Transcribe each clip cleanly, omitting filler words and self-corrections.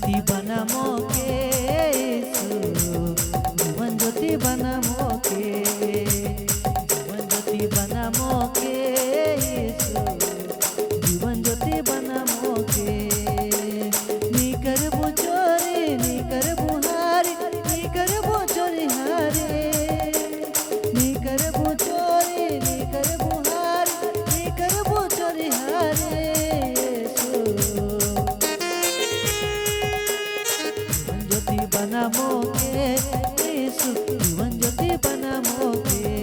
ज्योति बनामो के यीशु जीवन ज्योति बनामो के जीवन ज्योति बनामो के यीशु जीवन ज्योति बनामो के नी करबो चोरी नी करबो हारी नी करबो चोरी हारी नी करबो चोरी नी करबो हारी नी करबो चोरी हारी बनामो के यीशु जीवन ज्योति बनामो के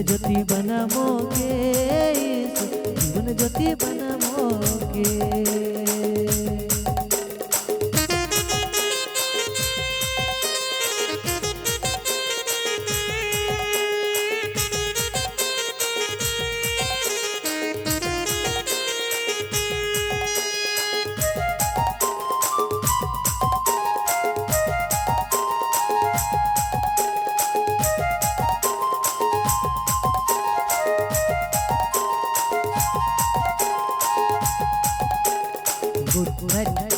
ज्योति बनामो के जीवन ज्योति बनामो के। Good night.